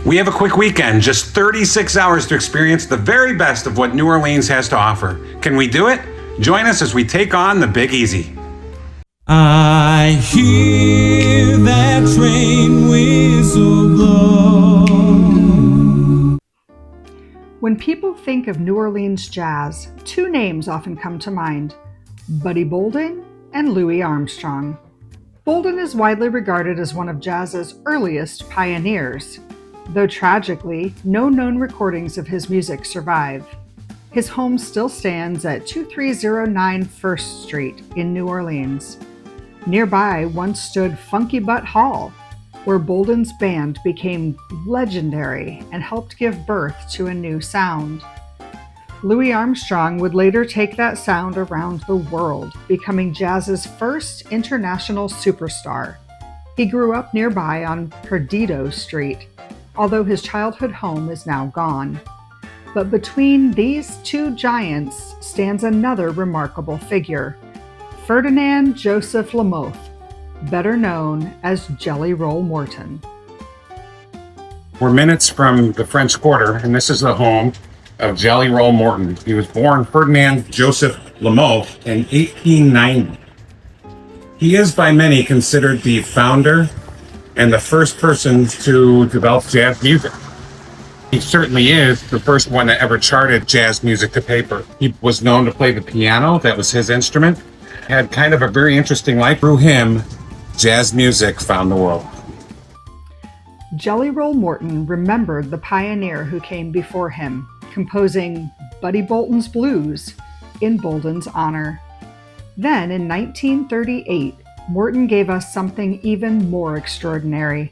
We have a quick weekend, just 36 hours to experience the very best of what New Orleans has to offer. Can we do it? Join us as we take on the Big Easy. I hear that train whistle blow. When people think of New Orleans jazz, two names often come to mind: Buddy Bolden and Louis Armstrong. Bolden is widely regarded as one of jazz's earliest pioneers, though tragically, no known recordings of his music survive. His home still stands at 2309 First Street in New Orleans. Nearby once stood Funky Butt Hall, where Bolden's band became legendary and helped give birth to a new sound. Louis Armstrong would later take that sound around the world, becoming jazz's first international superstar. He grew up nearby on Perdido Street, although his childhood home is now gone. But between these two giants stands another remarkable figure, Ferdinand Joseph Lamoth, better known as Jelly Roll Morton. We're minutes from the French Quarter, and this is the home of Jelly Roll Morton. He was born Ferdinand Joseph Lamoth in 1890. He is by many considered the founder and the first person to develop jazz music. He certainly is the first one that ever charted jazz music to paper. He was known to play the piano, that was his instrument. Had kind of a very interesting life. Through him, jazz music found the world. Jelly Roll Morton remembered the pioneer who came before him, composing Buddy Bolton's Blues in Bolden's honor. Then in 1938, Morton gave us something even more extraordinary.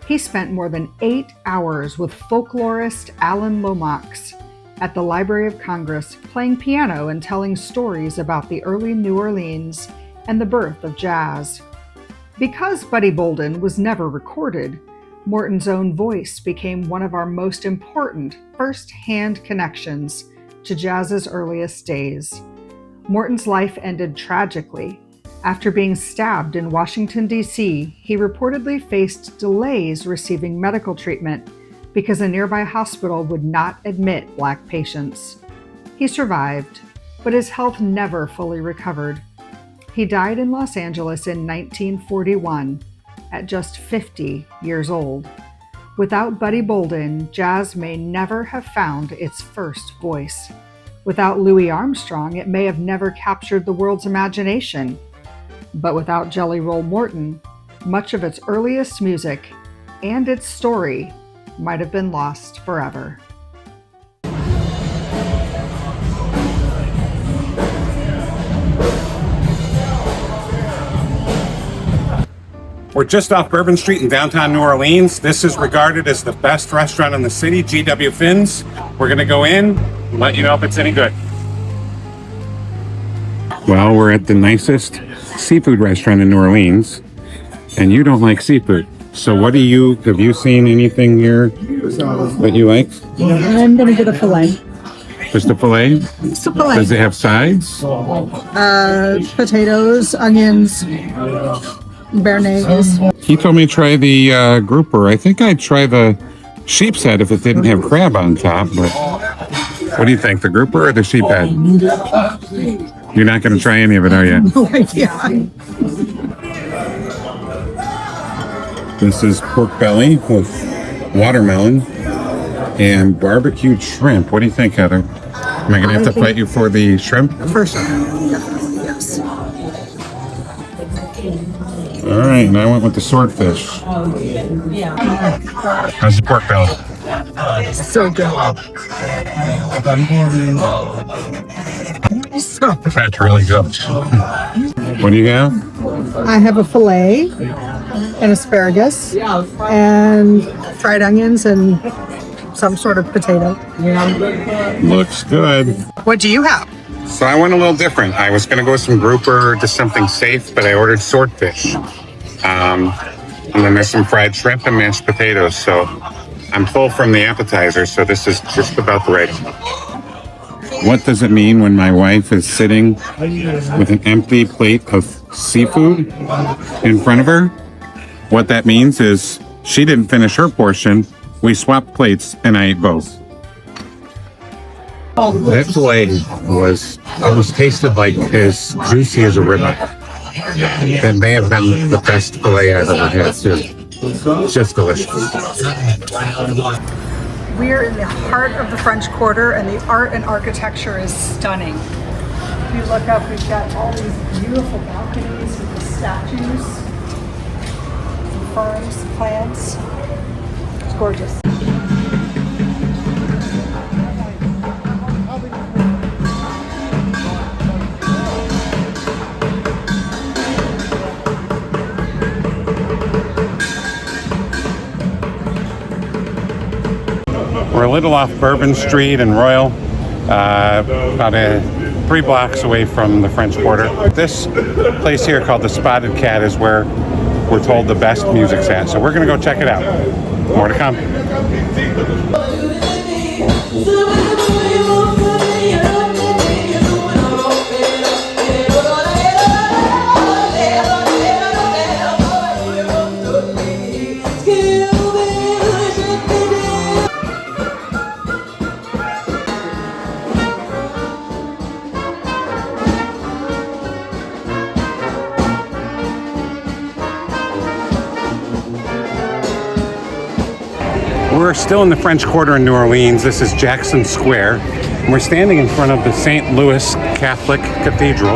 He spent more than 8 hours with folklorist Alan Lomax at the Library of Congress, playing piano and telling stories about the early New Orleans and the birth of jazz. Because Buddy Bolden was never recorded, Morton's own voice became one of our most important first-hand connections to jazz's earliest days. Morton's life ended tragically. After being stabbed in Washington, D.C., he reportedly faced delays receiving medical treatment because a nearby hospital would not admit Black patients. He survived, but his health never fully recovered. He died in Los Angeles in 1941 at just 50 years old. Without Buddy Bolden, jazz may never have found its first voice. Without Louis Armstrong, it may have never captured the world's imagination. But without Jelly Roll Morton, much of its earliest music and its story might have been lost forever. We're just off Bourbon Street in downtown New Orleans. This is regarded as the best restaurant in the city, GW Finn's. We're gonna go in and let you know if it's any good. Well, we're at the nicest seafood restaurant in New Orleans, and you don't like seafood. So have you seen anything here that you like? I'm gonna get a fillet. Just a fillet? Just a fillet. Does it have sides? Potatoes, onions, béarnaise. He told me to try the grouper. I think I'd try the sheep's head if it didn't have crab on top, but what do you think, the grouper or the sheep head? You're not going to try any of it, are you? No idea. This is pork belly with watermelon and barbecued shrimp. What do you think, Heather? Am I going to have to fight you for the shrimp? For sure. Yes. All right, and I went with the swordfish. How's the pork belly? So good. That's really good. What do you have? I have a fillet and asparagus and fried onions and some sort of potato. Looks good. What do you have? So I went a little different. I was going to go with some grouper, just something safe, but I ordered swordfish. And then there's some fried shrimp and mashed potatoes. So I'm full from the appetizer, so this is just about the right. What does it mean when my wife is sitting with an empty plate of seafood in front of her? What that means is she didn't finish her portion, We swapped plates and I ate both. That filet was almost tasted like as juicy as a ribeye. That may have been the best filet I've ever had too. It's just delicious. We are in the heart of the French Quarter, and the art and architecture is stunning. If you look up, we've got all these beautiful balconies with the statues, some ferns, plants. It's gorgeous. We're a little off Bourbon Street and Royal, about 3 blocks away from the French Quarter. This place here called the Spotted Cat is where we're told the best music's at. So we're gonna go check it out. More to come. We're still in the French Quarter in New Orleans. This is Jackson Square. And we're standing in front of the St. Louis Catholic Cathedral.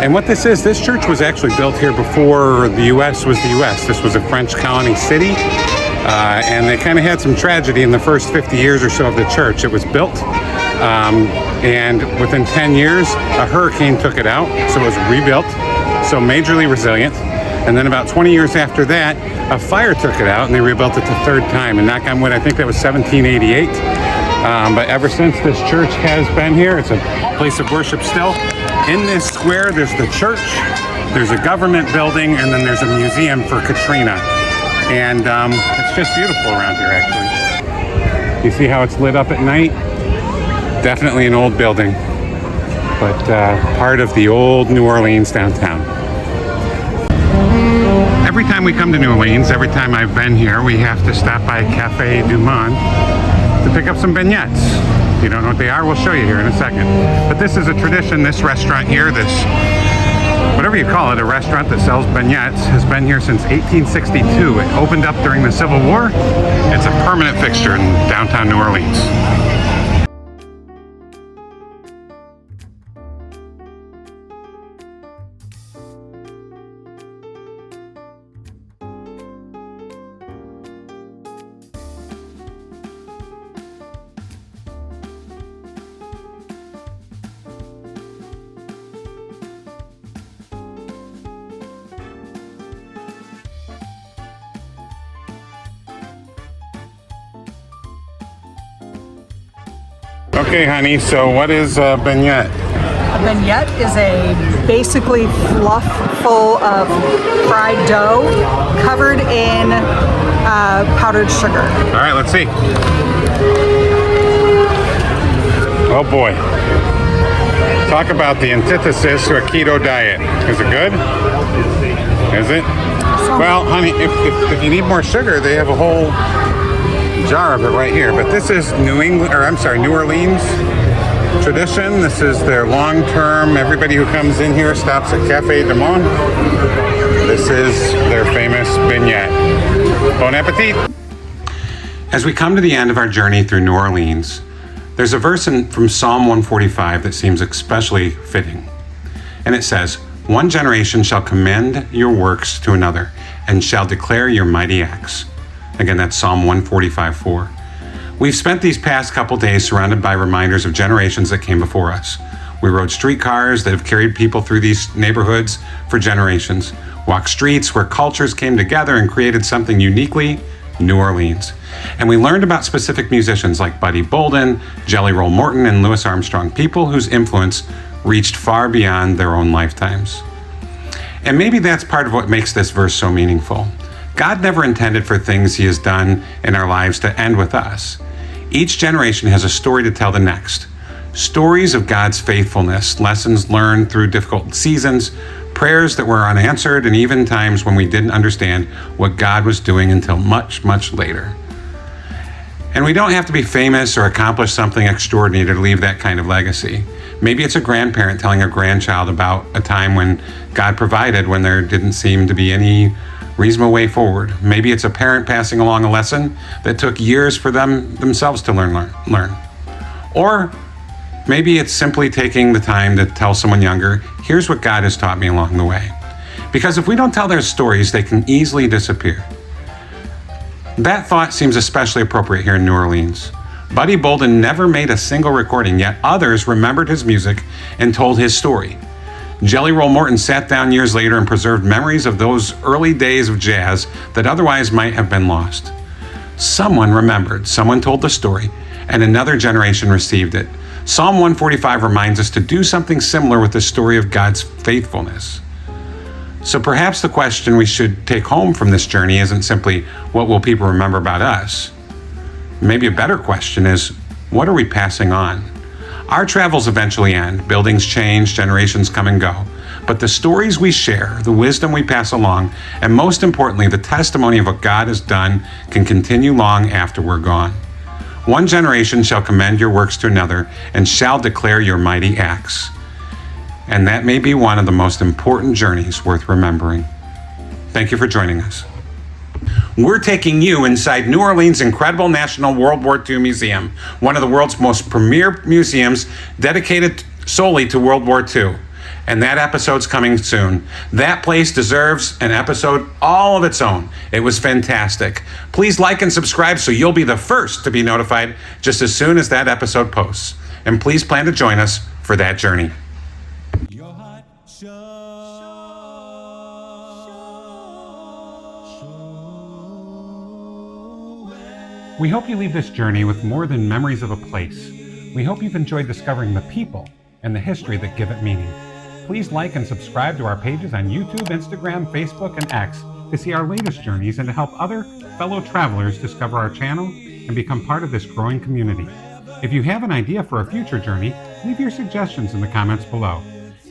And what this is, this church was actually built here before the U.S. was the U.S. This was a French colony city. And they kind of had some tragedy in the first 50 years or so of the church. It was built. And within 10 years, a hurricane took it out. So it was rebuilt. So majorly resilient. And then about 20 years after that, a fire took it out and they rebuilt it the third time. And knock on wood, I think that was 1788. But ever since this church has been here, it's a place of worship still. In this square, there's the church, there's a government building, and then there's a museum for Katrina. And it's just beautiful around here, actually. You see how it's lit up at night? Definitely an old building, but part of the old New Orleans downtown. Every time we come to New Orleans, every time I've been here, we have to stop by Café du Monde to pick up some beignets. If you don't know what they are, we'll show you here in a second. But this is a tradition. This restaurant here, this, whatever you call it, a restaurant that sells beignets, has been here since 1862. It opened up during the Civil War. It's a permanent fixture in downtown New Orleans. Okay, honey, so what is a beignet? A beignet is a basically fluff full of fried dough covered in powdered sugar. All right, let's see. Oh boy. Talk about the antithesis to a keto diet. Is it good? Is it? Well, honey, if you need more sugar, they have a whole jar of it right here. But this is New Orleans tradition. This is their long-term. Everybody who comes in here stops at Café du Monde. This is their famous beignet. Bon appetit. As we come to the end of our journey through New Orleans, there's a verse from Psalm 145 that seems especially fitting. And it says, "One generation shall commend your works to another, and shall declare your mighty acts." Again, that's Psalm 145:4. We've spent these past couple days surrounded by reminders of generations that came before us. We rode streetcars that have carried people through these neighborhoods for generations, walked streets where cultures came together and created something uniquely New Orleans. And we learned about specific musicians like Buddy Bolden, Jelly Roll Morton, and Louis Armstrong, people whose influence reached far beyond their own lifetimes. And maybe that's part of what makes this verse so meaningful. God never intended for things he has done in our lives to end with us. Each generation has a story to tell the next. Stories of God's faithfulness, lessons learned through difficult seasons, prayers that were unanswered, and even times when we didn't understand what God was doing until much, much later. And we don't have to be famous or accomplish something extraordinary to leave that kind of legacy. Maybe it's a grandparent telling a grandchild about a time when God provided when there didn't seem to be any reasonable way forward. Maybe it's a parent passing along a lesson that took years for them themselves to learn. Or maybe it's simply taking the time to tell someone younger, here's what God has taught me along the way. Because if we don't tell their stories, they can easily disappear. That thought seems especially appropriate here in New Orleans. Buddy Bolden never made a single recording, yet others remembered his music and told his story. Jelly Roll Morton sat down years later and preserved memories of those early days of jazz that otherwise might have been lost. Someone remembered, someone told the story, and another generation received it. Psalm 145 reminds us to do something similar with the story of God's faithfulness. So perhaps the question we should take home from this journey isn't simply, what will people remember about us? Maybe a better question is, what are we passing on? Our travels eventually end, buildings change, generations come and go. But the stories we share, the wisdom we pass along, and most importantly, the testimony of what God has done can continue long after we're gone. One generation shall commend your works to another and shall declare your mighty acts. And that may be one of the most important journeys worth remembering. Thank you for joining us. We're taking you inside New Orleans' incredible National World War II Museum, one of the world's most premier museums dedicated solely to World War II. And that episode's coming soon. That place deserves an episode all of its own. It was fantastic. Please like and subscribe so you'll be the first to be notified just as soon as that episode posts. And please plan to join us for that journey. Your hot We hope you leave this journey with more than memories of a place. We hope you've enjoyed discovering the people and the history that give it meaning. Please like and subscribe to our pages on YouTube, Instagram, Facebook, and X to see our latest journeys and to help other fellow travelers discover our channel and become part of this growing community. If you have an idea for a future journey, leave your suggestions in the comments below.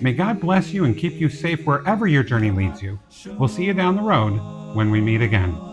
May God bless you and keep you safe wherever your journey leads you. We'll see you down the road when we meet again.